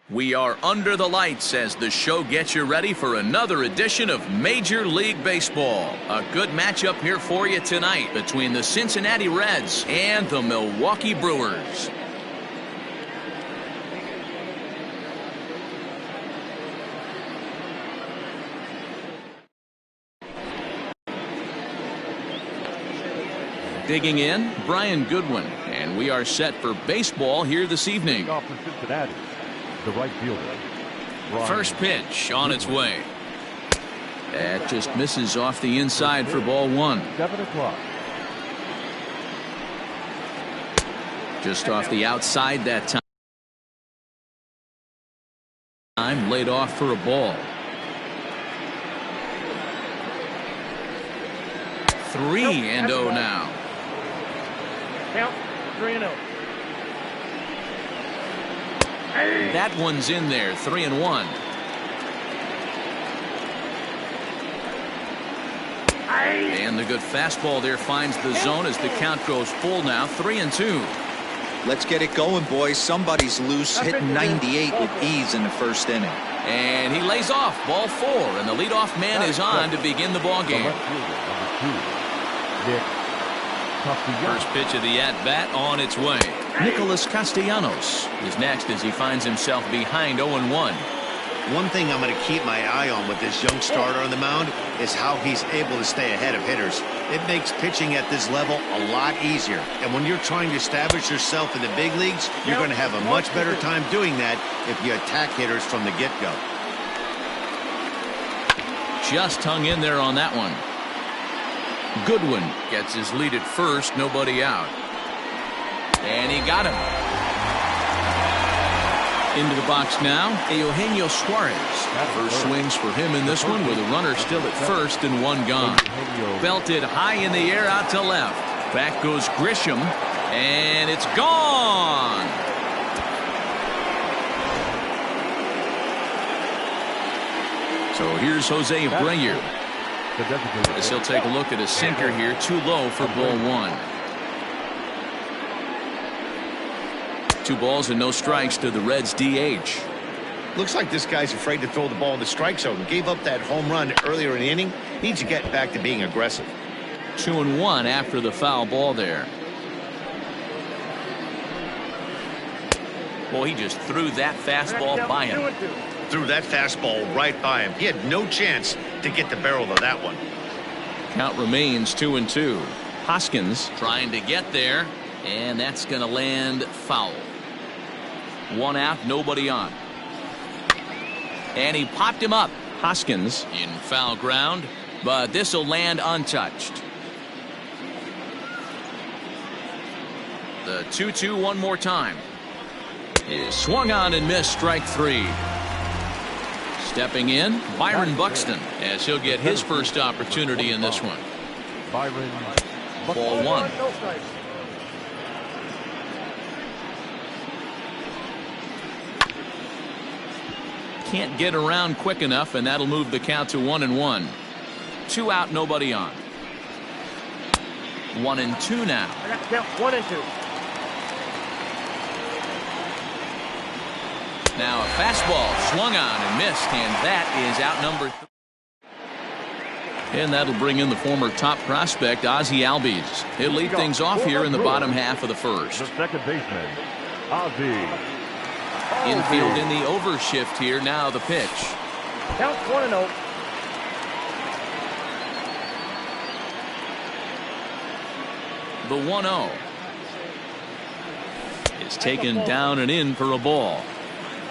We are under the lights as the show gets you ready for another edition of Major League Baseball. A good matchup here for you tonight between the Cincinnati Reds and the Milwaukee Brewers. Digging in, Brian Goodwin, and we are set for baseball here this evening. Off for Cincinnati, the right fielder. First pitch on its way. That just misses off the inside for ball one. 7 o'clock. Just off the outside that time. Laid off for a ball. 3-0 now. Count 3-0. That one's in there, 3-1. And the good fastball there finds the zone as the count goes full now, 3-2. Let's get it going, boys. Somebody's loose, hitting 98 with ease in the first inning. And he lays off, ball 4, and the leadoff man is on to begin the ball game. First pitch of the at-bat on its way. Nicholas Castellanos is next as he finds himself behind 0-1. One thing I'm going to keep my eye on with this young starter on the mound is how he's able to stay ahead of hitters. It makes pitching at this level a lot easier. And when you're trying to establish yourself in the big leagues, you're going to have a much better time doing that if you attack hitters from the get-go. Just hung in there on that one. Goodwin gets his lead at first, nobody out. And he got him. Into the box now, Eugenio Suarez. First swings for him in this one with a runner still at first and one gone. Belted high in the air out to left. Back goes Grisham, and it's gone. So here's Jose Abreu. As he'll take a look at a sinker here, too low for ball 1. 2 balls and no strikes to the Reds DH. Looks like this guy's afraid to throw the ball in the strike zone. Gave up that home run earlier in the inning. Needs to get back to being aggressive. 2-1 after the foul ball there. Boy, he just threw that fastball by him. Threw that fastball right by him. He had no chance to get the barrel of that one. Count remains 2-2. Hoskins trying to get there, and that's going to land foul. 1 out, nobody on. And he popped him up. Hoskins in foul ground, but this will land untouched. The 2-2 one more time. Is swung on and missed, strike 3. Stepping in, Byron Buxton, as he'll get his first opportunity in this one. Byron. Ball 1. Can't get around quick enough, and that'll move the count to 1-1. 2 out, nobody on. 1-2 now. I got to count 1-2. Now a fastball swung on and missed, and that is out number 3. And that'll bring in the former top prospect, Ozzie Albies. He'll lead things off here in the bottom half of the first. The second baseman, Ozzie. Infield in the overshift here. Now the pitch. Count 1-0. The 1-0 is taken down and in for a ball.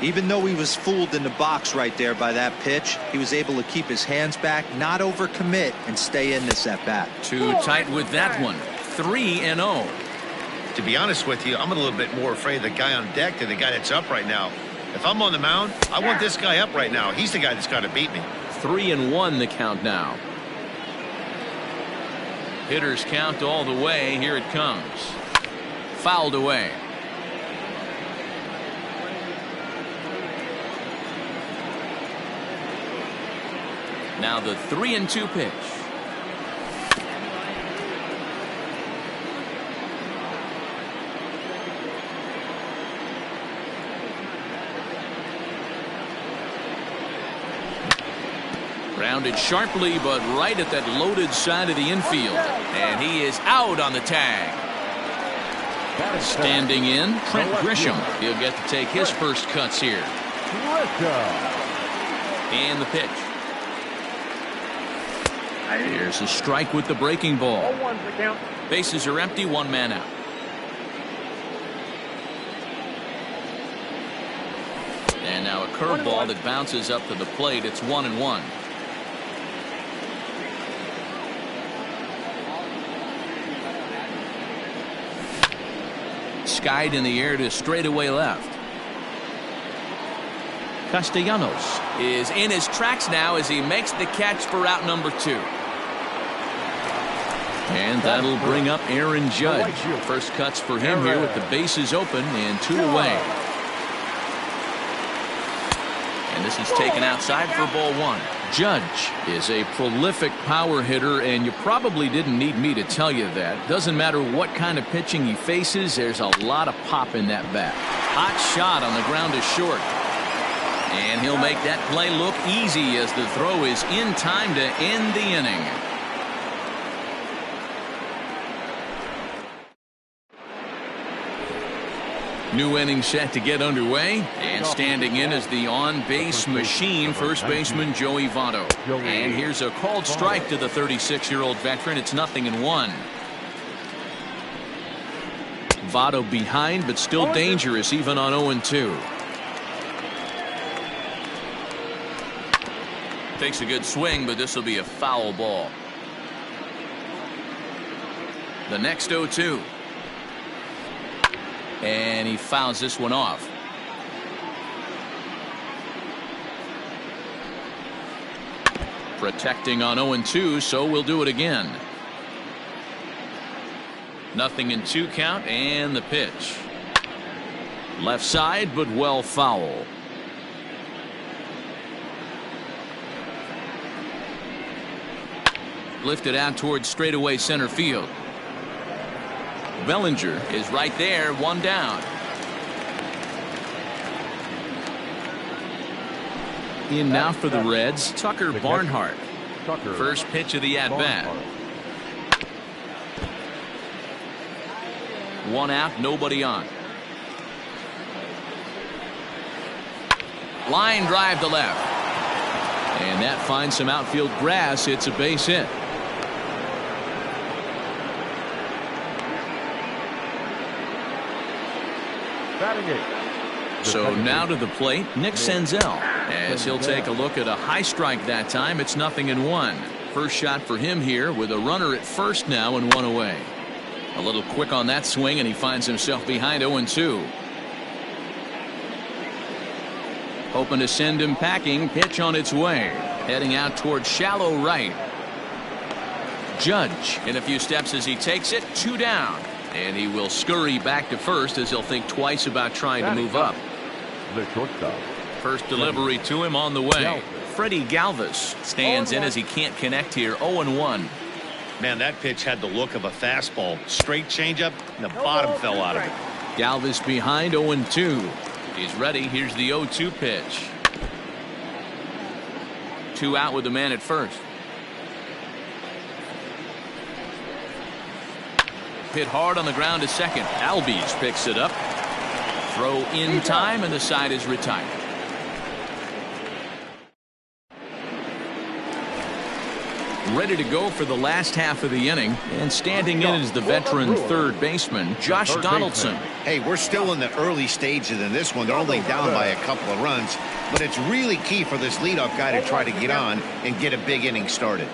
Even though he was fooled in the box right there by that pitch, he was able to keep his hands back, not overcommit, and stay in this at-bat. Too tight with that one. 3-0. To be honest with you, I'm a little bit more afraid of the guy on deck than the guy that's up right now. If I'm on the mound, I want this guy up right now. He's the guy that's got to beat me. 3-1 the count now. Hitters count all the way. Here it comes. Fouled away. Now the 3-2 pitch. Grounded sharply, but right at that loaded side of the infield. And he is out on the tag. Standing in, Trent Grisham. He'll get to take his first cuts here. And the pitch. Here's a strike with the breaking ball. 0-1's the count. Bases are empty, one man out. And now a curveball that bounces up to the plate. It's 1-1. Skied in the air to straightaway left. Castellanos is in his tracks now as he makes the catch for out number 2. And that'll bring up Aaron Judge. First cuts for him here with the bases open and 2 away. And this is taken outside for ball 1. Judge is a prolific power hitter, and you probably didn't need me to tell you that. Doesn't matter what kind of pitching he faces, there's a lot of pop in that bat. Hot shot on the ground is short. And he'll make that play look easy as the throw is in time to end the inning. New inning set to get underway, and standing in is the on-base machine, first baseman Joey Votto. And here's a called strike to the 36-year-old veteran. It's 0-1. Votto behind, but still dangerous even on 0-2. Takes a good swing, but this will be a foul ball. The next 0-2. And he fouls this one off. Protecting on 0-2, so we'll do it again. 0-2 count, and the pitch. Left side, but well foul. Lifted out towards straightaway center field. Bellinger is right there, 1 down. In now for the Reds, Tucker Barnhart. First pitch of the at-bat. 1 out, nobody on. Line drive to left. And that finds some outfield grass. It's a base hit. So now to the plate, Nick Senzel, as he'll take a look at a high strike that time. It's 0-1. First shot for him here with a runner at first now and 1 away. A little quick on that swing, and he finds himself behind 0-2. Hoping to send him packing. Pitch on its way. Heading out towards shallow right. Judge in a few steps as he takes it. 2 down. And he will scurry back to first as he'll think twice about trying to move up. The shortstop. First delivery to him on the way. Freddie Galvis stands in as he can't connect here. 0-1. Man, that pitch had the look of a fastball. Straight changeup, and the bottom fell out of it. Galvis behind 0-2. He's ready. Here's the 0-2 pitch. 2 out with the man at first. Hit hard on the ground to second. Albies picks it up. Throw in time, and the side is retired. Ready to go for the last half of the inning, and standing in is the veteran third baseman Josh Donaldson. Hey, we're still in the early stages in this one. They're only down by a couple of runs, but it's really key for this leadoff guy to try to get on and get a big inning started.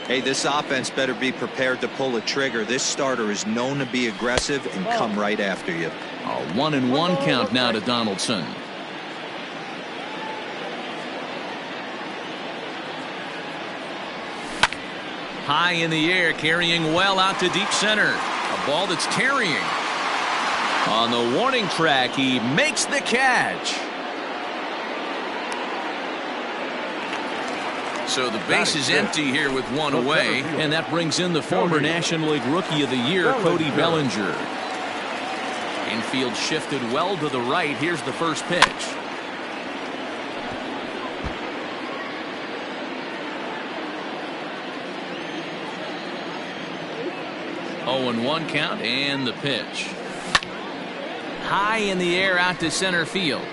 Hey, this offense better be prepared to pull a trigger. This starter is known to be aggressive and come right after you. A 1-1 count now to Donaldson. High in the air, carrying well out to deep center. A ball that's carrying. On the warning track, he makes the catch. So the base is empty here with 1 away, and that brings in the former National League Rookie of the Year, Cody Bellinger. Infield shifted well to the right. Here's the first pitch. 0-1 count and the pitch. High in the air out to center field.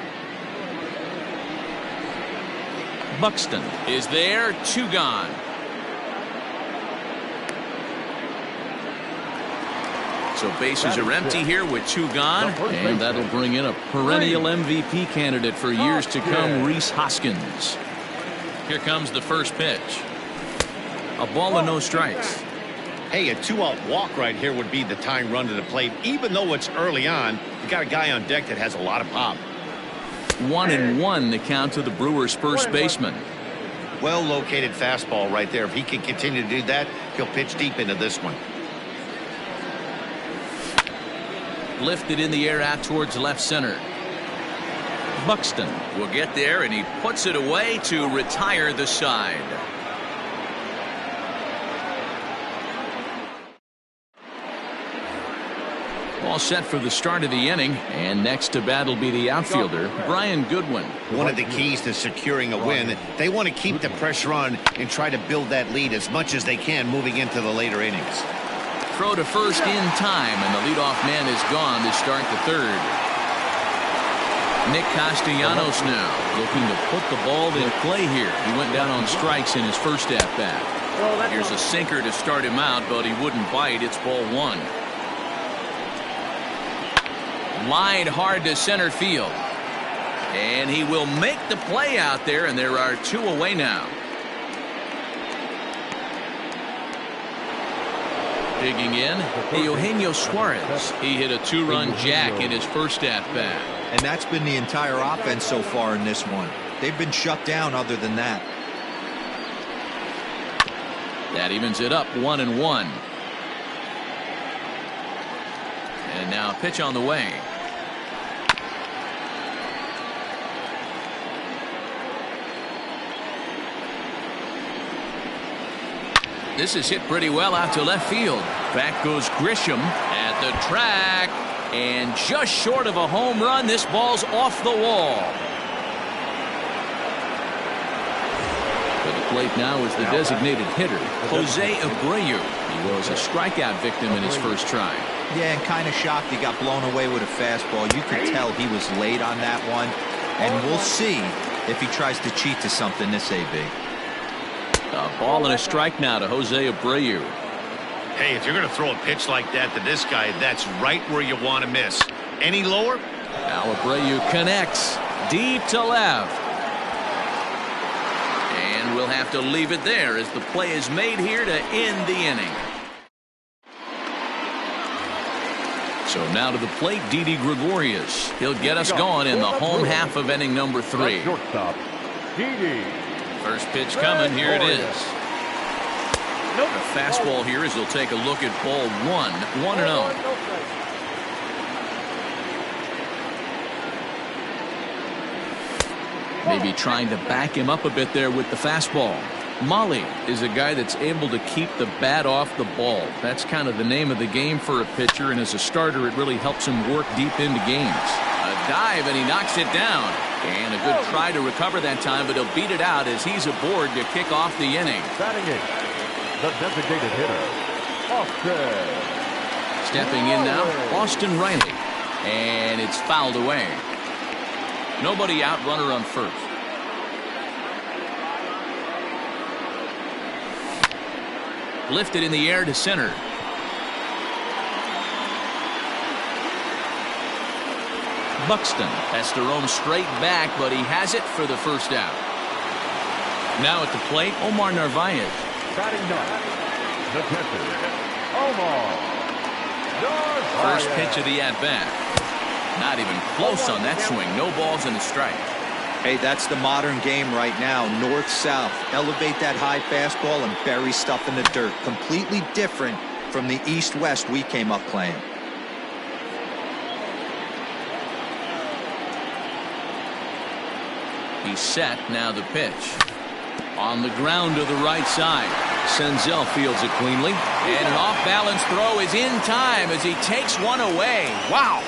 Buxton is there, 2 gone. So bases are empty here with 2 gone, and that'll bring in a perennial MVP candidate for years to come, Rhys Hoskins. Here comes the first pitch. A ball and no strikes. Hey, a 2-out walk right here would be the tying run to the plate. Even though it's early on, you got a guy on deck that has a lot of pop. 1-1 the count to the Brewers' first baseman. Well located fastball right there. If he can continue to do that, he'll pitch deep into this one. Lifted in the air out towards left center. Buxton will get there, and he puts it away to retire the side. All set for the start of the inning, and next to bat will be the outfielder, Brian Goodwin. One of the keys to securing a win, they want to keep the pressure on and try to build that lead as much as they can moving into the later innings. Throw to first in time, and the leadoff man is gone to start the third. Nick Castellanos now looking to put the ball in play here. He went down on strikes in his first at-bat. Here's a sinker to start him out, but he wouldn't bite. It's ball 1. Line hard to center field. And he will make the play out there, and there are 2 away now. Digging in, Eugenio Suarez. He hit a 2-run jack in his first at-bat. And that's been the entire offense so far in this one. They've been shut down other than that. That evens it up, 1-1. And now a pitch on the way. This is hit pretty well out to left field. Back goes Grisham at the track, and just short of a home run. This ball's off the wall. To the plate now is the designated hitter, Jose Abreu. He was a strikeout victim in his first try. Yeah, and kind of shocked he got blown away with a fastball. You could tell he was late on that one, and we'll see if he tries to cheat to something this AB. A ball and a strike now to Jose Abreu. Hey, if you're going to throw a pitch like that to this guy, that's right where you want to miss. Any lower? Now Abreu connects deep to left. And we'll have to leave it there as the play is made here to end the inning. So now to the plate, Didi Gregorius. He'll get us going in the home half of inning number 3. Shortstop, Didi. First pitch coming. Here it is. A fastball here as he'll take a look at ball 1. 1-0. Maybe trying to back him up a bit there with the fastball. Molly is a guy that's able to keep the bat off the ball. That's kind of the name of the game for a pitcher, and as a starter it really helps him work deep into games. A dive, and he knocks it down. And a good try to recover that time, but he'll beat it out as he's aboard to kick off the inning. Batting 8, the designated hitter, Austin. Stepping in now, Austin Riley. And it's fouled away. Nobody out, runner on first. Lifted in the air to center. Buxton has to roam straight back, but he has it for the first out. Now at the plate, Omar Narvaez. Batting 9, the catcher, Omar Narvaez. First pitch of the at-bat. Not even close on that swing. No balls and a strike. Hey, that's the modern game right now. North-south. Elevate that high fastball and bury stuff in the dirt. Completely different from the east-west we came up playing. He's set. Now the pitch. On the ground to the right side. Senzel fields it cleanly. And an off-balance throw is in time as he takes one away. Wow.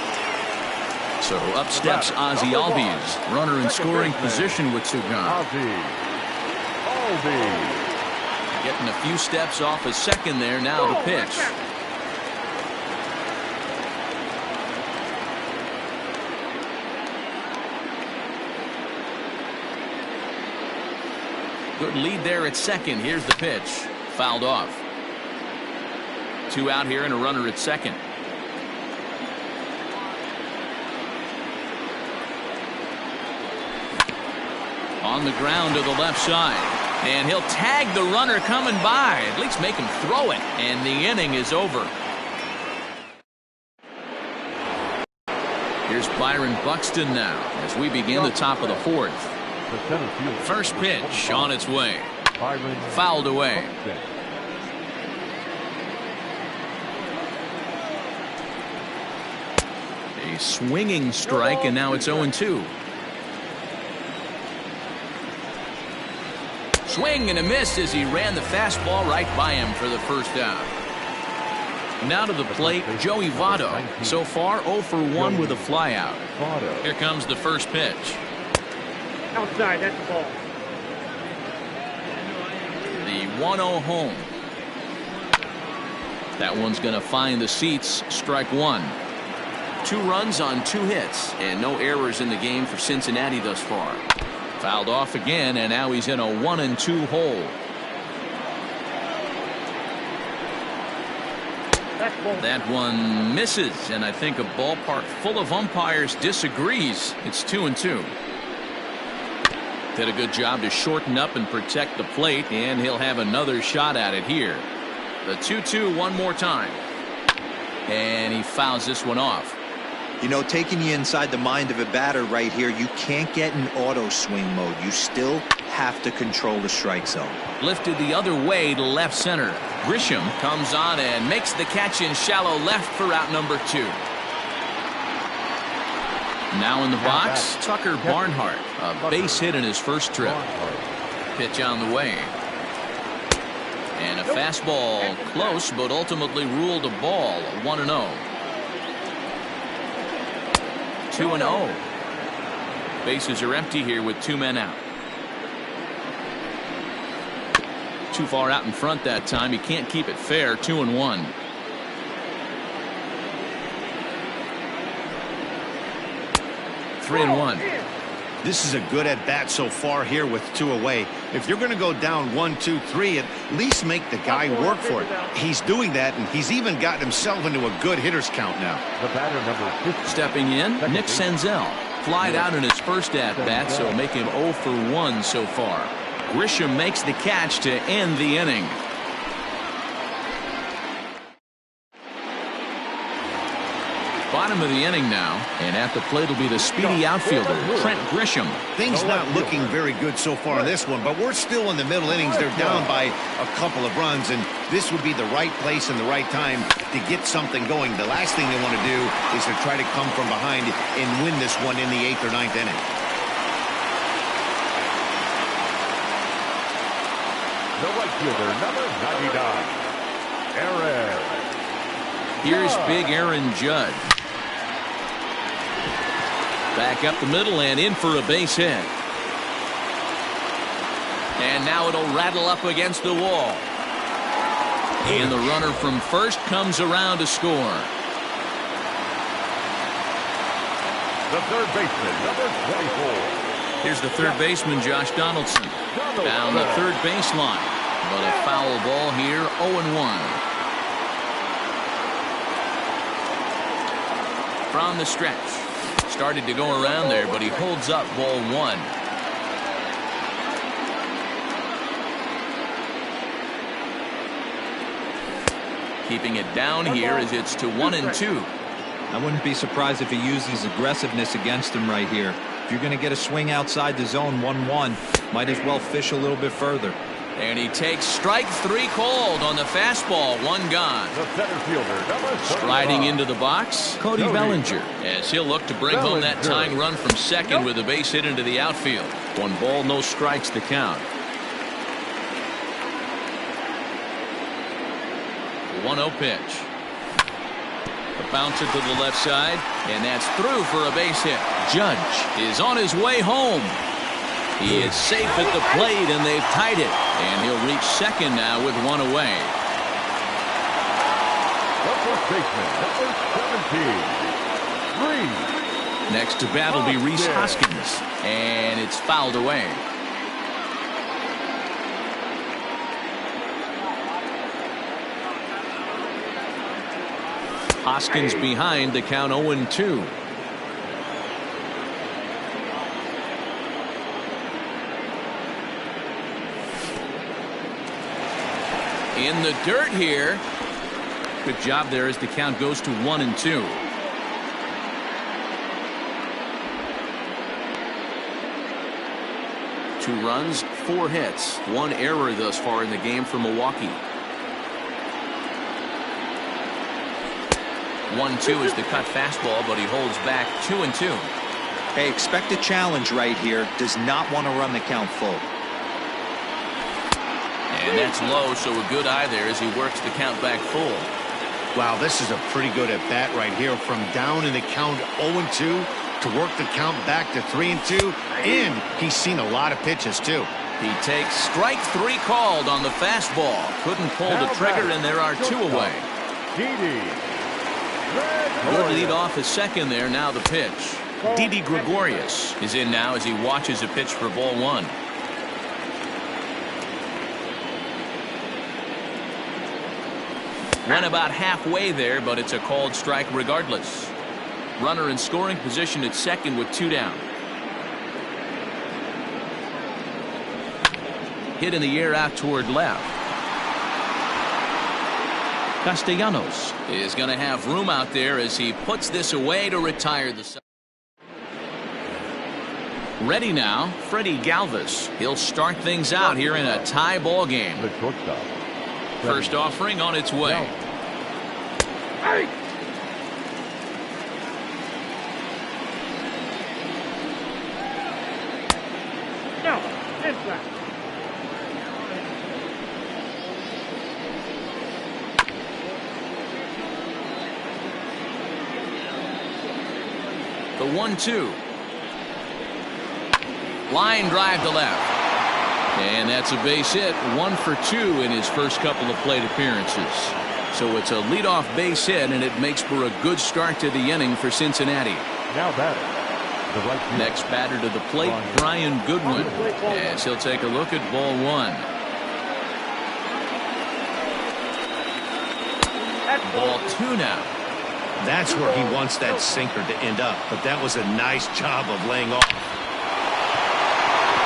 So up steps Ozzie Albies. Runner in scoring position with 2 gone. Albies. Getting a few steps off a second there. Now the pitch. Good lead there at second. Here's the pitch. Fouled off. 2 out here and a runner at second. On the ground to the left side. And he'll tag the runner coming by. At least make him throw it. And the inning is over. Here's Byron Buxton now as we begin the top of the 4th. First pitch on its way. Fouled away. A swinging strike, and now it's 0-2. Swing and a miss as he ran the fastball right by him for the first out. Now to the plate, Joey Votto. So far 0 for 1 with a flyout. Here comes the first pitch. Outside, that's the ball. The 1-0 home. That one's going to find the seats. Strike 1. 2 runs on 2 hits, and no errors in the game for Cincinnati thus far. Fouled off again, and now he's in a 1-2 hole. That one misses, and I think a ballpark full of umpires disagrees. It's 2-2. Did a good job to shorten up and protect the plate, and he'll have another shot at it here. The 2-2 one more time. And he fouls this one off. You know, taking you inside the mind of a batter right here, you can't get in auto swing mode. You still have to control the strike zone. Lifted the other way to left center. Grisham comes on and makes the catch in shallow left for out number 2. Now in the box, Tucker Barnhart. A base hit in his first trip. Pitch on the way. And a fastball close, but ultimately ruled a ball. 1-0. 2-0. Bases are empty here with 2 men out. Too far out in front that time. He can't keep it fair. 2-1. Three and 1. This is a good at bat so far here with 2 away. If you're going to go down 1-2-3, at least make the guy work for it. He's doing that, and he's even gotten himself into a good hitter's count now. The batter number 50. Stepping in, Nick Senzel. Flied out in his first at bat, so make him 0 for 1 so far. Grisham makes the catch to end the inning. Bottom of the inning now, and at the plate will be the speedy outfielder, Trent Grisham. Things not looking very good so far in this one, but we're still in the middle innings. They're down by a couple of runs, and this would be the right place and the right time to get something going. The last thing they want to do is to try to come from behind and win this one in the 8th or 9th inning. The right fielder, number 99, Aaron. Here's big Aaron Judd. Back up the middle and in for a base hit. And now it'll rattle up against the wall. And the runner from first comes around to score. The third baseman, number 24. Here's the third baseman, Josh Donaldson. Down the third baseline. But a foul ball here, 0-1. From the stretch. Started to go around there, but he holds up ball 1. Keeping it down here as it's to 1-2. I wouldn't be surprised if he uses aggressiveness against him right here. If you're going to get a swing outside the zone 1-1, might as well fish a little bit further. And he takes strike 3 called on the fastball. 1 gone. The center fielder, number 35. Striding into the box, Cody Bellinger, as he'll look to bring home that tying run from second with a base hit into the outfield. 1 ball, no strikes to count. 1-0 pitch. A bouncer to the left side, and that's through for a base hit. Judge is on his way home. He is safe at the plate, and they've tied it. And he'll reach second now with 1 away. The first baseman, number 17, 3. Next to bat will be Rhys Hoskins, and it's fouled away. Hoskins behind the count 0-2. In the dirt here. Good job there as the count goes to 1-2. Two runs, 4 hits, 1 error thus far in the game for Milwaukee. 1-2 is the cut fastball, but he holds back 2-2. Hey, expect a challenge right here. Does not want to run the count full. And that's low, so a good eye there as he works the count back full. Wow, this is a pretty good at bat right here. From down in the count 0-2 to work the count back to 3-2. And he's seen a lot of pitches, too. He takes strike 3 called on the fastball. Couldn't pull the trigger, and there are 2 away. Good lead off his second there. Now the pitch. Didi Gregorius is in now as he watches a pitch for ball 1. Went about halfway there, but it's a called strike regardless. Runner in scoring position at second with 2 down. Hit in the air out toward left. Castellanos is going to have room out there as he puts this away to retire the side. Ready now, Freddie Galvis. He'll start things out here in a tie ball game. The shortstop. First offering on its way. Hey! No, inside. The 1-2. Line drive to left. And that's a base hit. 1 for 2 in his first couple of plate appearances. So it's a leadoff base hit, and it makes for a good start to the inning for Cincinnati. Now batter. The right field. Next batter to the plate, Brian Goodwin, as he'll take a look at ball 1. Ball 2 now. That's where he wants that sinker to end up. But that was a nice job of laying off.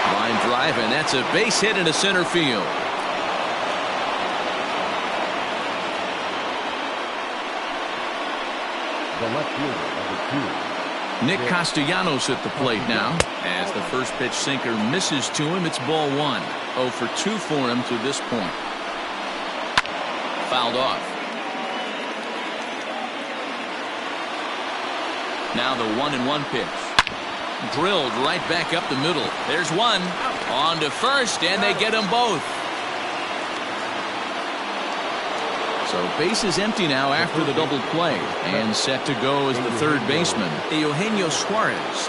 Line drive, and that's a base hit into center field. The left fielder, number 2. Nick Castellanos at the plate now. As the first pitch sinker misses to him, it's ball 1. 0 for 2 for him to this point. Fouled off. Now the 1-1 pitch. Drilled right back up the middle. There's one. On to first, and they get them both. So bases empty now after the double play. And set to go as the third baseman, Eugenio Suarez.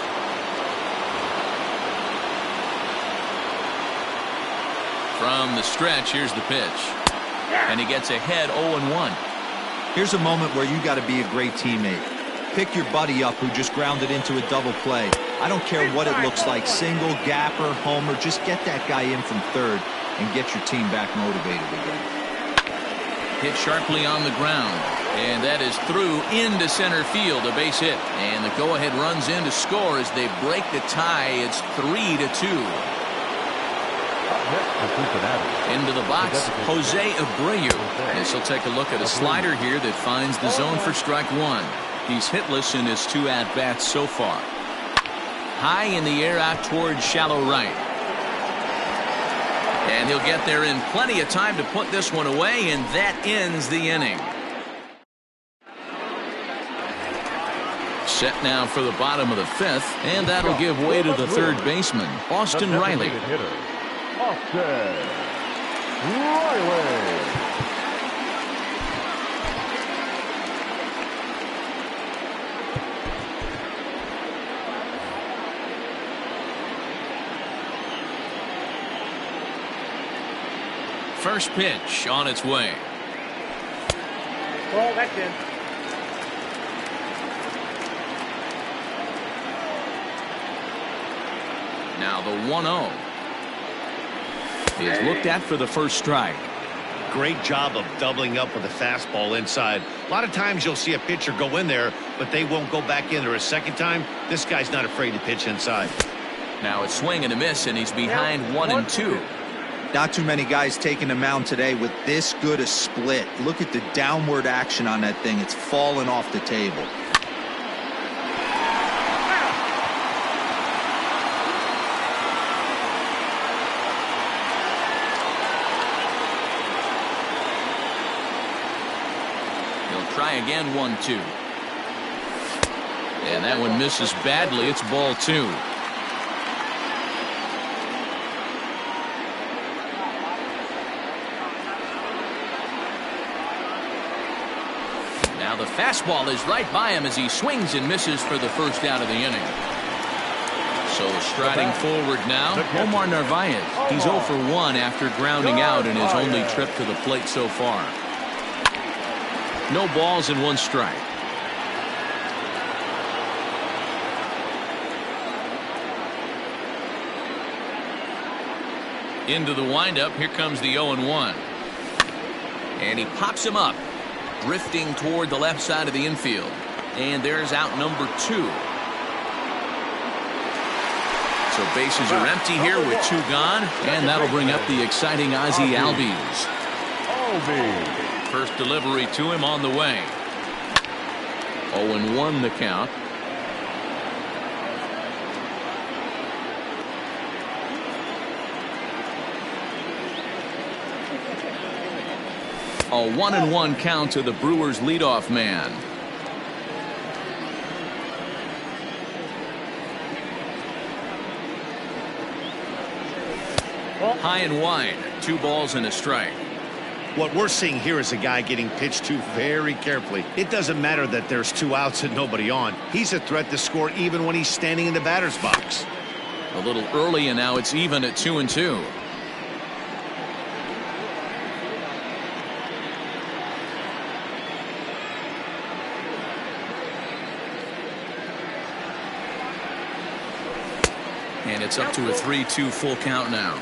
From the stretch, here's the pitch. And he gets ahead 0-1. Here's a moment where you got to be a great teammate. Pick your buddy up who just grounded into a double play. I don't care what it looks like, single, gapper, homer, just get that guy in from third and get your team back motivated again. Hit sharply on the ground, and that is through into center field, a base hit. And the go-ahead runs in to score as they break the tie. It's 3-2. Into the box, Jose Abreu. As he'll take a look at a slider here that finds the zone for strike 1. He's hitless in his 2 at-bats so far. High in the air out towards shallow right. And he'll get there in plenty of time to put this one away, and that ends the inning. Set now for the bottom of the 5th, and that'll give way to the third baseman, Austin Riley. Austin Riley. First pitch on its way. Ball, that's in. Now the 1-0 is looked at for the first strike. Great job of doubling up with a fastball inside. A lot of times you'll see a pitcher go in there, but they won't go back in there a second time. This guy's not afraid to pitch inside. Now it's swing and a miss, and he's behind 1-2. Not too many guys taking the mound today with this good a split. Look at the downward action on that thing. It's falling off the table. He'll try again, 1-2. And that one misses badly. It's ball 2. Now the fastball is right by him as he swings and misses for the first out of the inning. So striding forward now, Omar Narvaez. He's 0 for 1 after grounding out in his only trip to the plate so far. No balls and 1 strike. Into the windup. Here comes the 0-1. And he pops him up, drifting toward the left side of the infield. And there's out number 2. So bases are empty here with 2 gone. And that'll bring up the exciting Ozzie Albies. First delivery to him on the way. 0-1 the count. A 1-1 count to the Brewers leadoff man. High and wide. 2 balls and a strike. What we're seeing here is a guy getting pitched to very carefully. It doesn't matter that there's 2 outs and nobody on. He's a threat to score even when he's standing in the batter's box. A little early, and now it's even at 2-2. And it's up to a 3-2 full count now.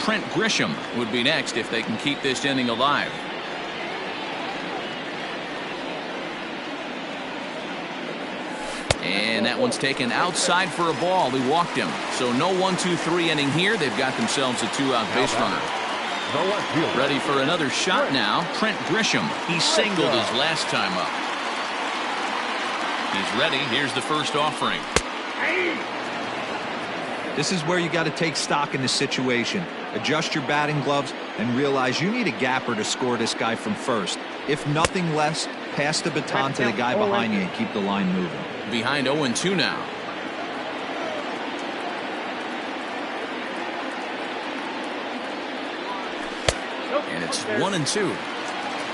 Trent Grisham would be next if they can keep this inning alive. And that one's taken outside for a ball. He walked him. So no 1-2-3 inning here. They've got themselves a 2-out base runner. Ready for another shot now. Trent Grisham. He singled his last time up. He's ready. Here's the first offering. This is where you got to take stock in the situation. Adjust your batting gloves and realize you need a gapper to score this guy from first. If nothing less, pass the baton to the guy behind you and keep the line moving. Behind 0-2 now. And it's 1-2.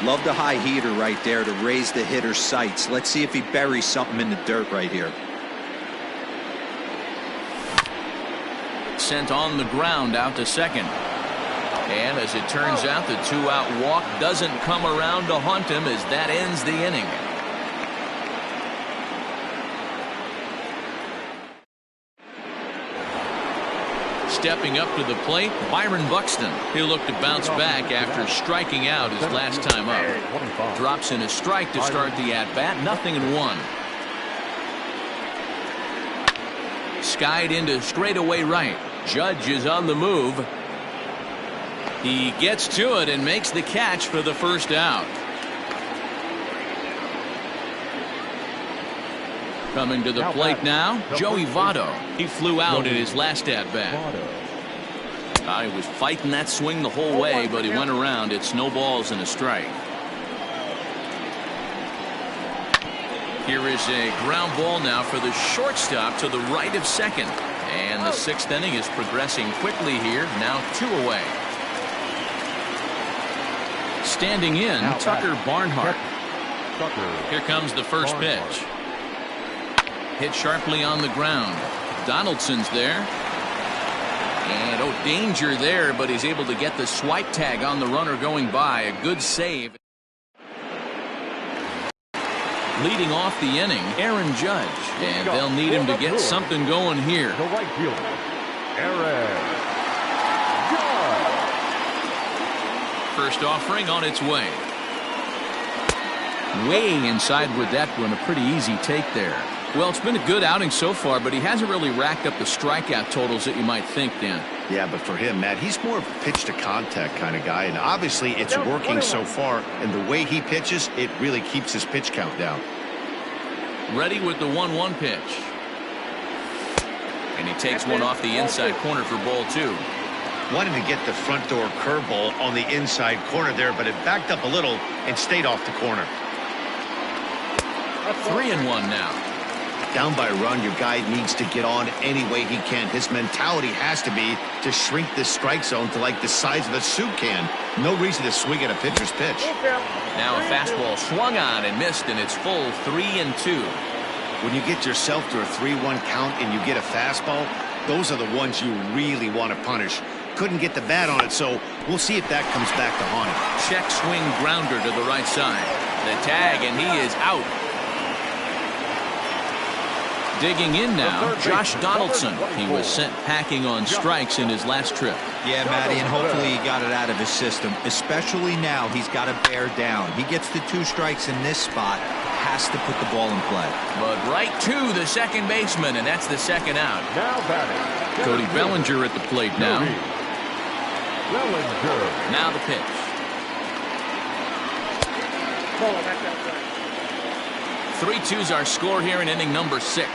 Love the high heater right there to raise the hitter's sights. Let's see if he buries something in the dirt right here. Sent on the ground out to second. And as it turns out, the 2-out walk doesn't come around to haunt him as that ends the inning. Stepping up to the plate, Byron Buxton. He'll look to bounce back after striking out his last time up. Drops in a strike to start the at-bat. 0-1. Skied into straightaway right. Judge is on the move. He gets to it and makes the catch for the first out. Coming to the plate now, Joey Votto. He flew out in his last at-bat. He was fighting that swing the whole way, but he went around. It's no balls and a strike. Here is a ground ball now for the shortstop to the right of second. And the 6th inning is progressing quickly here. Now 2 away. Standing in, Tucker Barnhart. Here comes the first pitch. Hit sharply on the ground. Donaldson's there. And danger there, but he's able to get the swipe tag on the runner going by. A good save. Leading off the inning, Aaron Judge. And they'll need him to get something going here. The right fielder, Aaron Judge. First offering on its way. Way inside with that one. A pretty easy take there. Well, it's been a good outing so far, but he hasn't really racked up the strikeout totals that you might think, Dan. Yeah, but for him, Matt, he's more of a pitch-to-contact kind of guy, and obviously it's working so far, and the way he pitches, it really keeps his pitch count down. Ready with the 1-1 pitch. And he takes one off the inside corner for ball 2. Wanted to get the front door curveball on the inside corner there, but it backed up a little and stayed off the corner. 3-1 now. Down by a run, your guy needs to get on any way he can. His mentality has to be to shrink the strike zone to like the size of a soup can. No reason to swing at a pitcher's pitch. Now a fastball swung on and missed, and it's full 3-2. When you get yourself to a 3-1 count and you get a fastball, those are the ones you really want to punish. Couldn't get the bat on it, so we'll see if that comes back to haunt him. Check swing grounder to the right side. The tag, and he is out. Digging in now, Josh Donaldson. He was sent packing on strikes in his last trip. Yeah, Matty, and hopefully he got it out of his system. Especially now, he's got to bear down. He gets the 2 strikes in this spot, has to put the ball in play. But right to the second baseman, and that's the second out. Now batting. Cody Bellinger at the plate now. Bellinger. Now the pitch. Ball back outside. 3-2's our score here in inning number 6.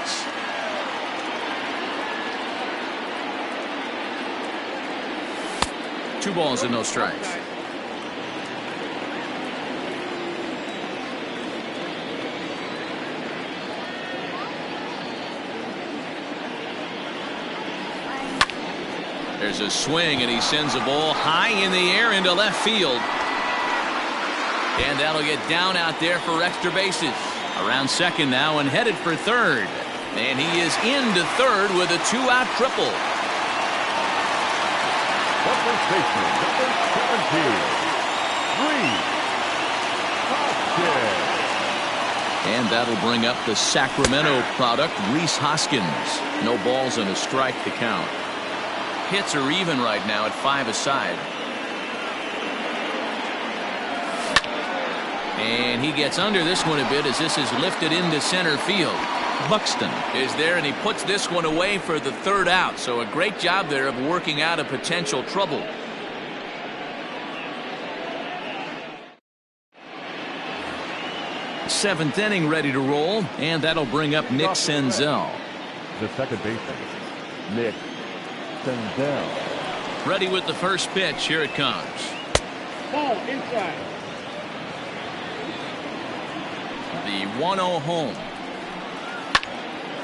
Two balls and no strikes. There's a swing, and he sends a ball high in the air into left field. And that'll get down out there for extra bases. Around second now and headed for third. And he is into third with a 2-out triple. First baseman, number 17. And that'll bring up the Sacramento product, Rhys Hoskins. No balls and a strike to count. Hits are even right now at 5 aside. And he gets under this one a bit as this is lifted into center field. Buxton is there, and he puts this one away for the 3rd out. So a great job there of working out a potential trouble. Seventh inning ready to roll, and that'll bring up Nick Senzel. The second baseman, Nick Senzel. Ready with the first pitch. Here it comes. Ball inside. The 1-0 home.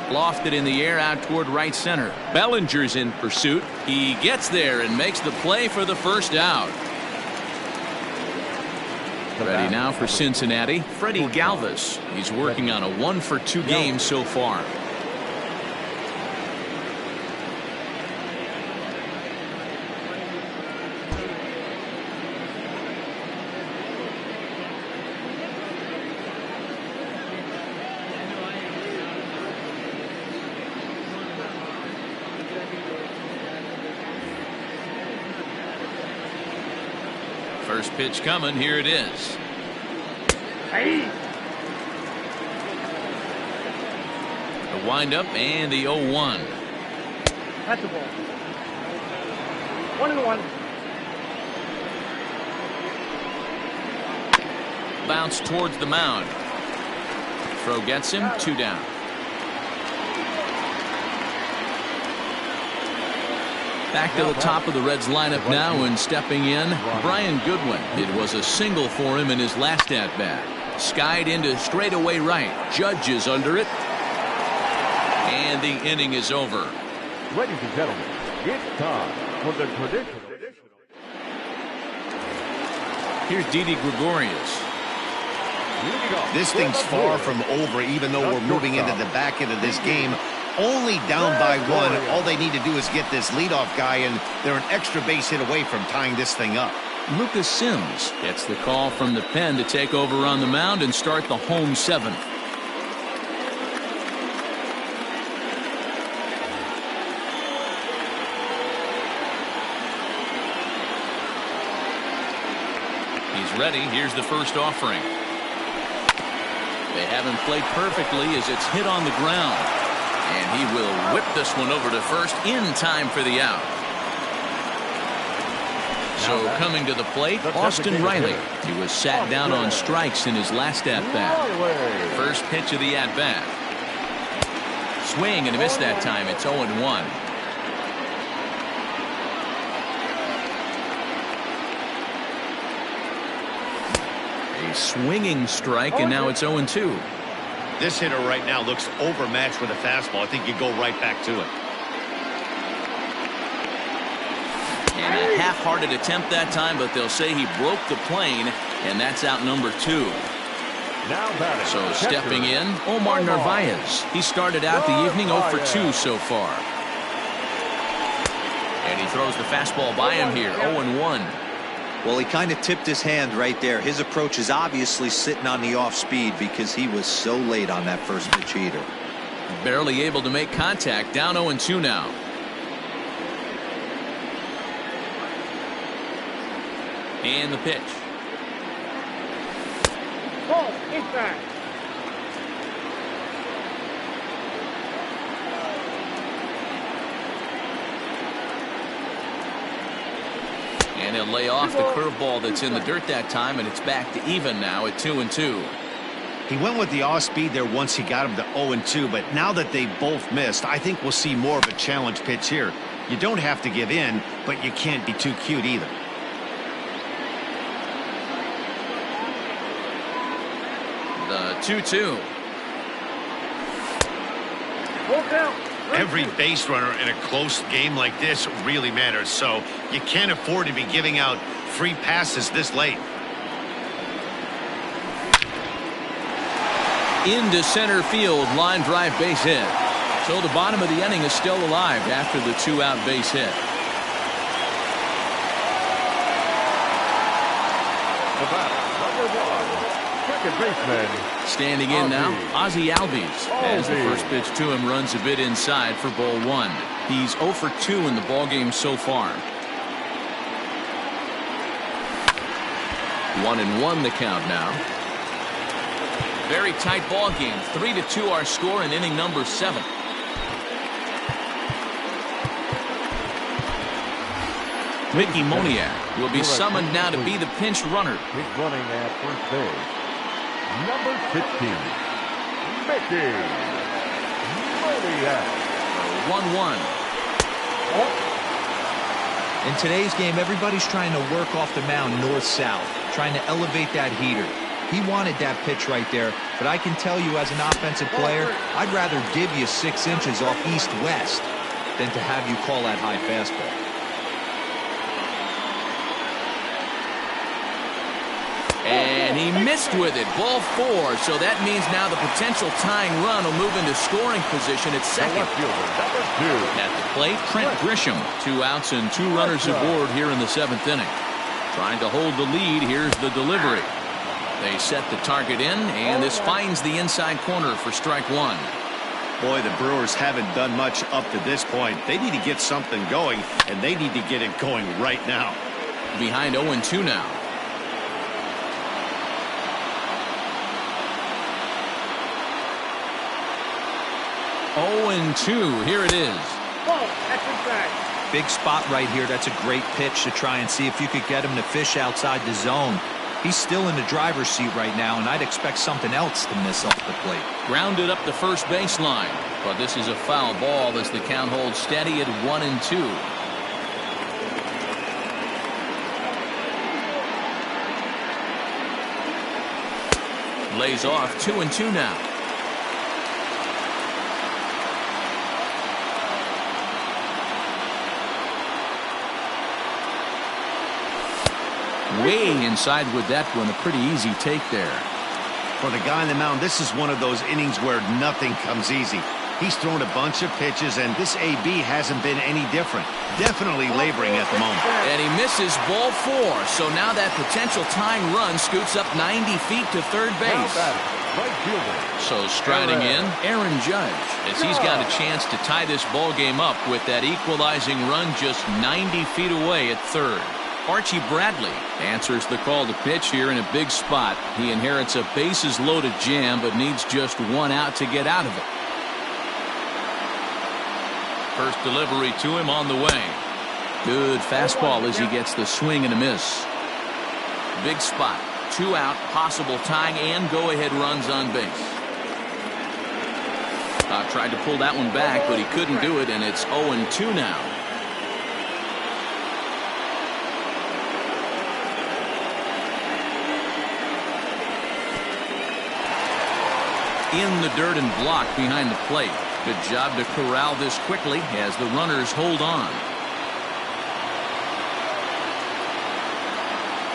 Lofted in the air out toward right center. Bellinger's in pursuit. He gets there and makes the play for the 1st out. Ready now for Cincinnati, Freddie Galvis. He's working on a 1-for-2 game so far. First pitch coming. Here it is. Hey. The windup and the 0-1. That's a ball. 1-1. Bounce towards the mound. Throw gets him. 2 down. Back to the top of the Reds lineup now, and stepping in, Brian Goodwin. It was a single for him in his last at-bat. Skied into straightaway right. Judge is under it. And the inning is over. Ladies and gentlemen, it's time for the traditional. Here's Didi Gregorius. This thing's far from over, even though we're moving into the back end of this game. Only down by 1. All they need to do is get this leadoff guy, and they're an extra base hit away from tying this thing up. Lucas Sims gets the call from the pen to take over on the mound and start the home 7th. He's ready. Here's the first offering. They haven't played perfectly as it's hit on the ground. And he will whip this one over to first in time for the out. So coming to the plate, Austin Riley. He was sat down on strikes in his last at-bat. First pitch of the at-bat. Swing and a miss that time. It's 0-1. A swinging strike, and now it's 0-2. This hitter right now looks overmatched with a fastball. I think you go right back to it. And a half-hearted attempt that time, but they'll say he broke the plane, and that's out number 2. So stepping in, Omar Narvaez. He started out the evening 0 for 2 so far. And he throws the fastball by him here, 0-1. Well, he kind of tipped his hand right there. His approach is obviously sitting on the off speed because he was so late on that first pitch heater. Barely able to make contact, down 0-2 now. And the pitch. Ball inside. And he'll lay off the curveball that's in the dirt that time, and it's back to even now at 2-2. He went with the off speed there once he got him to 0-2, but now that they both missed, I think we'll see more of a challenge pitch here. You don't have to give in, but you can't be too cute either. The 2-2. Walk out. Every base runner in a close game like this really matters, so you can't afford to be giving out free passes this late. Into center field, line drive base hit. So the bottom of the inning is still alive after the 2-out base hit. The batter, number 1, second baseman. Standing in now, Ozzie Albies, as the first pitch to him runs a bit inside for ball 1. He's 0 for 2 in the ballgame so far. 1-1 the count now. Very tight ball game. 3-2 our score in inning number 7. Mickey Moniak will be summoned now to be the pinch runner. He's running at first base. Number 16, Mickey Moniak. 1-1. In today's game, everybody's trying to work off the mound north-south, trying to elevate that heater. He wanted that pitch right there, but I can tell you as an offensive player, I'd rather give you 6 inches off east-west than to have you call that high fastball. And he missed with it. Ball 4. So that means now the potential tying run will move into scoring position at second. Number 2. At the plate, Trent Grisham. 2 outs and 2 runners aboard here in the 7th inning. Trying to hold the lead. Here's the delivery. They set the target in, and this finds the inside corner for strike 1. Boy, the Brewers haven't done much up to this point. They need to get something going, and they need to get it going right now. Behind 0-2 now. 0-2. Here it is. Ball, that's inside. Big spot right here. That's a great pitch to try and see if you could get him to fish outside the zone. He's still in the driver's seat right now, and I'd expect something else to miss off the plate. Grounded up the first baseline, but this is a foul ball as the count holds steady at 1-2. Lays off 2-2 now. Way inside with that one. A pretty easy take there. For the guy on the mound, this is one of those innings where nothing comes easy. He's thrown a bunch of pitches, and this AB hasn't been any different. Definitely laboring at the moment. And he misses ball 4. So now that potential tying run scoots up 90 feet to third base. So striding in, Aaron Judge, as he's got a chance to tie this ball game up with that equalizing run just 90 feet away at third. Archie Bradley answers the call to pitch here in a big spot. He inherits a bases-loaded jam, but needs just one out to get out of it. First delivery to him on the way. Good fastball as he gets the swing and a miss. Big spot. 2 out, possible tying and go-ahead runs on base. Tried to pull that one back, but he couldn't do it, and it's 0-2 now. In the dirt and blocked behind the plate. Good job to corral this quickly as the runners hold on.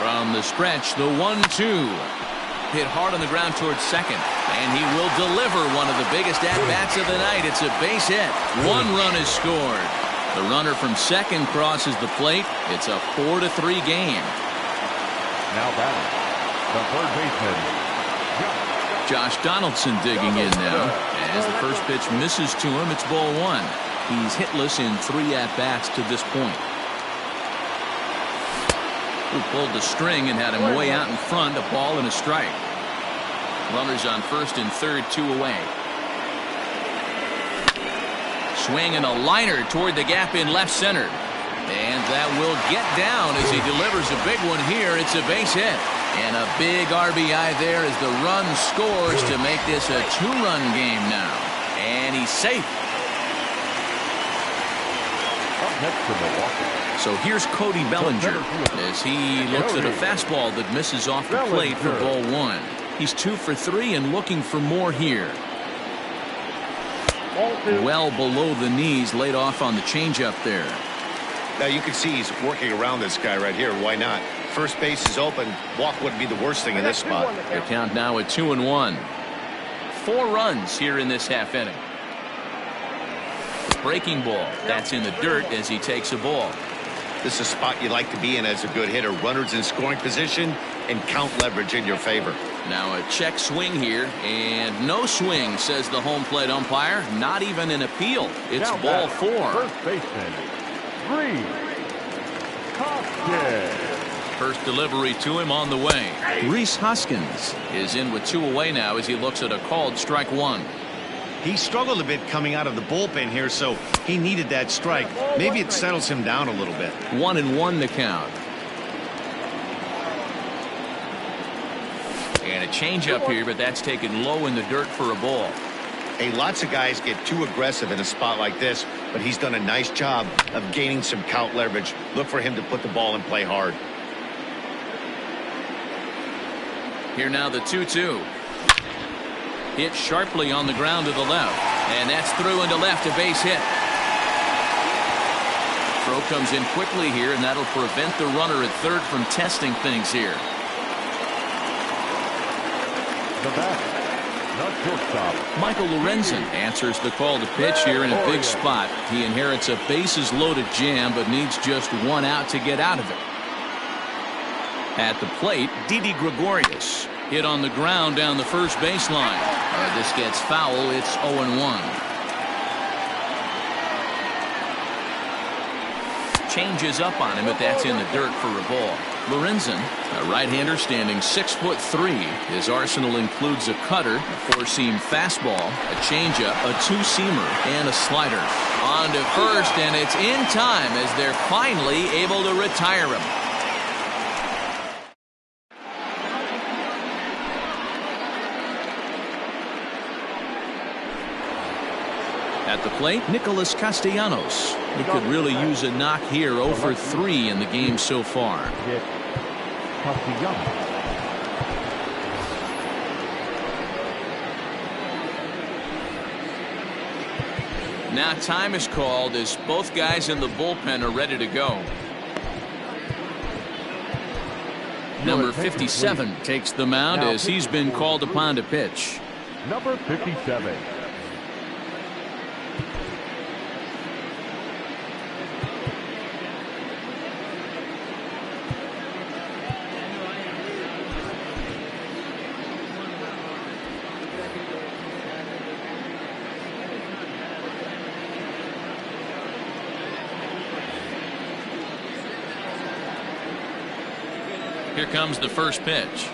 From the stretch, the 1-2. Hit hard on the ground towards second. And he will deliver one of the biggest at-bats of the night. It's a base hit. 1 run is scored. The runner from second crosses the plate. It's a 4-3 game. Now batting, the third baseman, Josh Donaldson digging in now. As the first pitch misses to him, it's ball 1. He's hitless in 3 at-bats to this point. Who pulled the string and had him way out in front, a ball and a strike. Runners on first and third, 2 away. Swing and a liner toward the gap in left center. And that will get down as he delivers a big one here. It's a base hit. And a big RBI there as the run scores to make this a 2-run game now. And he's safe. up next to Milwaukee. So here's Cody Bellinger as he looks at a fastball that misses off the plate for ball 1. He's 2 for 3 and looking for more here. Well below the knees, laid off on the changeup there. Now you can see he's working around this guy right here. Why not? First base is open. Walk wouldn't be the worst thing in this spot. The count now at 2-1. 4 runs here in this half inning. Breaking ball. That's in the dirt as he takes a ball. This is a spot you like to be in as a good hitter. Runners in scoring position and count leverage in your favor. Now a check swing here, and no swing, says the home plate umpire. Not even an appeal. It's Now ball back, 4. First baseman, Hoskins. First delivery to him on the way. Rhys Hoskins is in with 2 away now as he looks at a called strike 1. He struggled a bit coming out of the bullpen here, so he needed that strike. Maybe it settles him down a little bit. 1-1 the count. And a changeup here, but that's taken low in the dirt for a ball. Hey, lots of guys get too aggressive in a spot like this, but he's done a nice job of gaining some count leverage. Look for him to put the ball in play hard. Here now the 2-2. Hit sharply on the ground to the left. And that's through into left, a base hit. Throw comes in quickly here, and that'll prevent the runner at third from testing things here. The batter, the shortstop, Michael Lorenzen answers the call to pitch here in a big spot. He inherits a bases-loaded jam, but needs just 1 out to get out of it. At the plate, Didi Gregorius. Hit on the ground down the first baseline. This gets foul. It's 0-1. Changes up on him, but that's in the dirt for a ball. Lorenzen, a right-hander standing 6'3". His arsenal includes a cutter, a 4-seam fastball, a changeup, a 2-seamer, and a slider. On to first, and it's in time as they're finally able to retire him. At the plate, Nicholas Castellanos. He could really use a knock here. 0 for 3 in the game so far. hit Castellanos. Now time is called as both guys in the bullpen are ready to go. Number 57 takes the mound as he's been called upon to pitch. Number 57. Here comes the first pitch.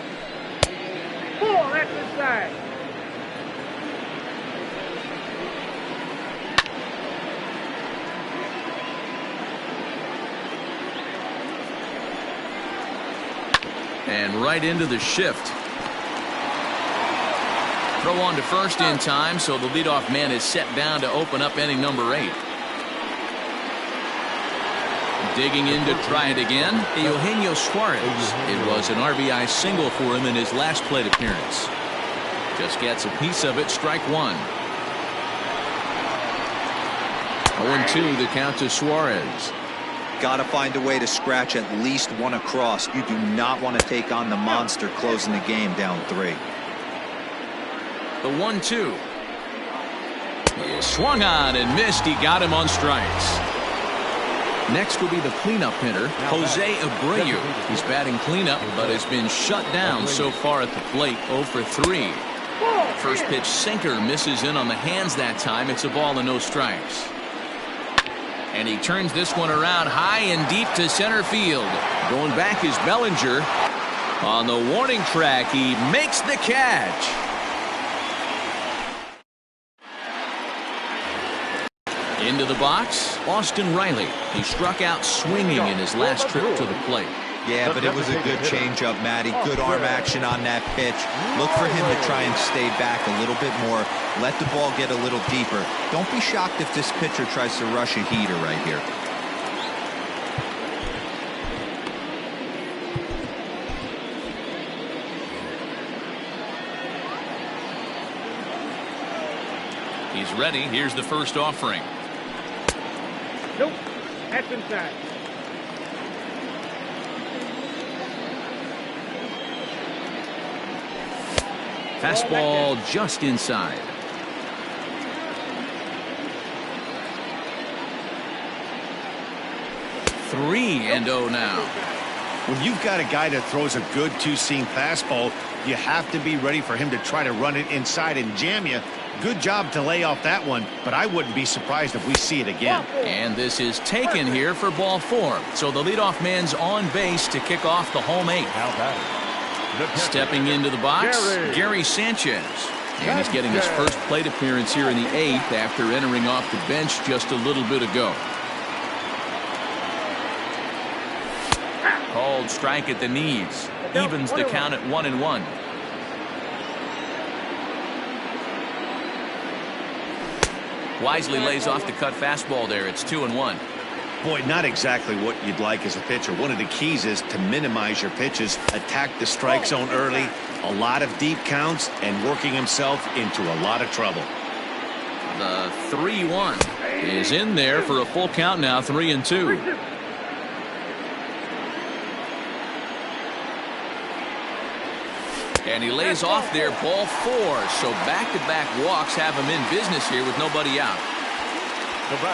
Ball, that's inside. And right into the shift. Throw on to first in time, so the leadoff man is set down to open up inning number 8. Digging in to try it again, Eugenio Suarez. It was an RBI single for him in his last plate appearance. Just gets a piece of it, strike 1. 0-2 the count to Suarez. Got to find a way to scratch at least one across. You do not want to take on the monster closing the game down 3. The 1-2. He swung on and missed. He got him on strikes. Next will be the cleanup hitter, Jose Abreu. He's batting cleanup, but has been shut down so far at the plate, 0 for 3. First pitch sinker misses in on the hands that time. It's a ball and no strikes. And he turns this one around high and deep to center field. Going back is Bellinger. On the warning track, he makes the catch. Into the box, Austin Riley. He struck out swinging in his last trip to the plate. Yeah, but it was a good changeup, Matty. Good arm action on that pitch. Look for him to try and stay back a little bit more. Let the ball get a little deeper. Don't be shocked if this pitcher tries to rush a heater right here. He's ready. Here's the first offering. Nope, that's inside. Fastball just inside. Three and 0 now. When you've got a guy that throws a good two-seam fastball, you have to be ready for him to try to run it inside and jam you. Good job to lay off that one, but I wouldn't be surprised if we see it again. And this is taken here for ball 4. So the leadoff man's on base to kick off the home 8. Stepping into the box, Gary Sanchez. And he's getting his first plate appearance here in the 8th after entering off the bench just a little bit ago. Called strike at the knees. Evens the count at 1-1. Wisely lays off the cut fastball there. It's 2-1. Boy, not exactly what you'd like as a pitcher. One of the keys is to minimize your pitches, attack the strike zone early, a lot of deep counts, and working himself into a lot of trouble. The 3-1 is in there for a full count now, 3-2. And he lays off there, ball 4. So back-to-back walks have him in business here with nobody out.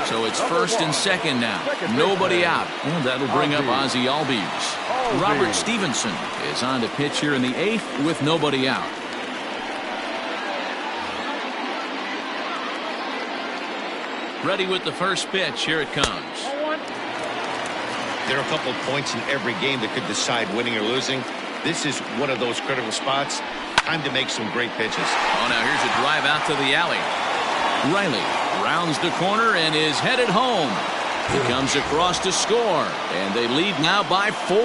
So it's first and second now. Nobody out. Well, that'll bring up Ozzie Albies. Robert Stevenson is on to pitch here in the 8th with nobody out. Ready with the first pitch. Here it comes. There are a couple of points in every game that could decide winning or losing. This is one of those critical spots. Time to make some great pitches. Oh, now here's a drive out to the alley. Riley rounds the corner and is headed home. He comes across to score, and they lead now by 4.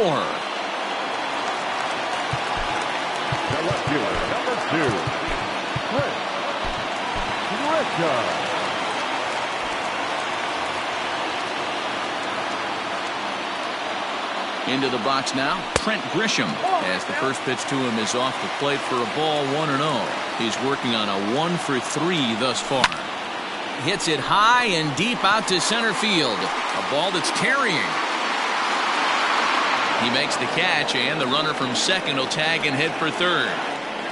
The left fielder, number 2, Grisham. Into the box now, Trent Grisham, as the first pitch to him is off the plate for a ball 1-0. He's working on a 1 for 3 thus far. Hits it high and deep out to center field. A ball that's carrying. He makes the catch, and the runner from second will tag and head for third.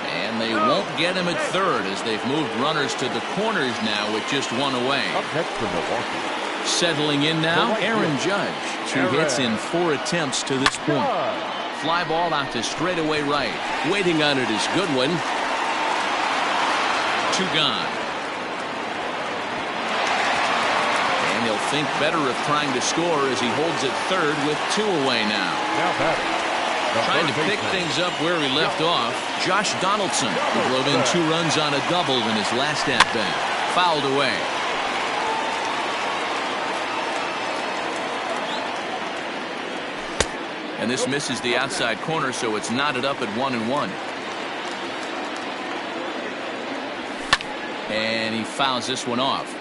And they won't get him at third as they've moved runners to the corners now with just 1 away. Up next for Milwaukee. Settling in now, Aaron Judge. 2 hits in 4 attempts to this point. Fly ball out to straightaway right. Waiting on it is Goodwin. 2 gone. And he'll think better of trying to score as he holds it third with 2 away now. Now batting, Trying to pick things up where he left off, Josh Donaldson, who drove in 2 runs on a double in his last at-bat. Fouled away. And this misses the outside corner, so it's knotted up at 1-1. And he fouls this one off.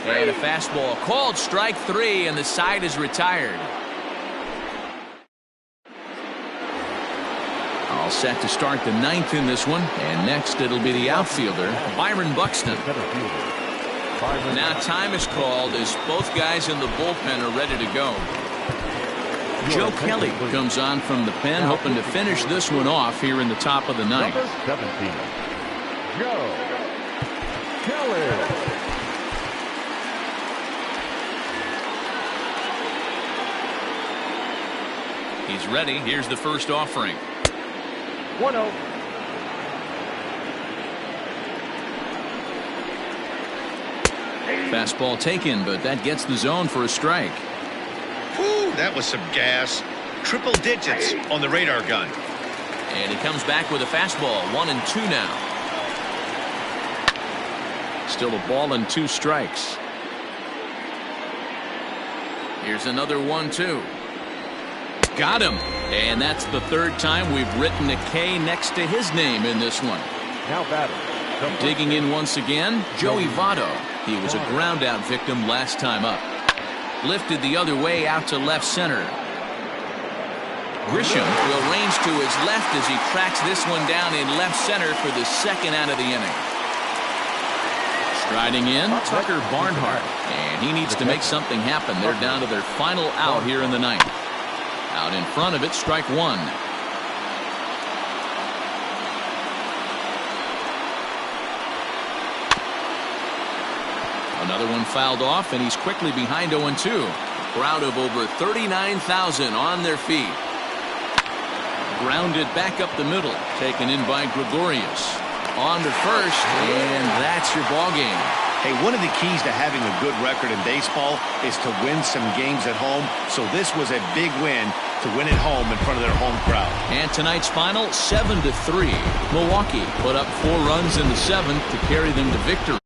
And a fastball called strike 3, and the side is retired. All set to start the 9th in this one, and next it'll be the outfielder, Byron Buxton. Now time is called as both guys in the bullpen are ready to go. Joe Kelly comes on from the pen, hoping to finish this one off here in the top of the 9th. Number 17, Joe Kelly. He's ready. Here's the first offering. 1-0. Fastball taken, but that gets the zone for a strike. Whew, that was some gas. Triple digits on the radar gun. And he comes back with a fastball. 1-2 now. Still a ball and 2 strikes. Here's another 1-2. Got him. And that's the 3rd time we've written a K next to his name in this one. Now batting. Digging in once again, Joey Votto. He was a ground out victim last time up. Lifted the other way out to left center. Grisham will range to his left as he tracks this one down in left center for the 2nd out of the inning. Striding in, Tucker Barnhart. And he needs to make something happen. They're down to their final out here in the 9th. Out in front of it, strike 1. Another one fouled off, and he's quickly behind 0-2. Crowd of over 39,000 on their feet. Grounded back up the middle, taken in by Gregorius. On to first, and that's your ball game. Hey, one of the keys to having a good record in baseball is to win some games at home. So this was a big win to win at home in front of their home crowd. And tonight's final, 7-3. Milwaukee put up 4 runs in the 7th to carry them to victory.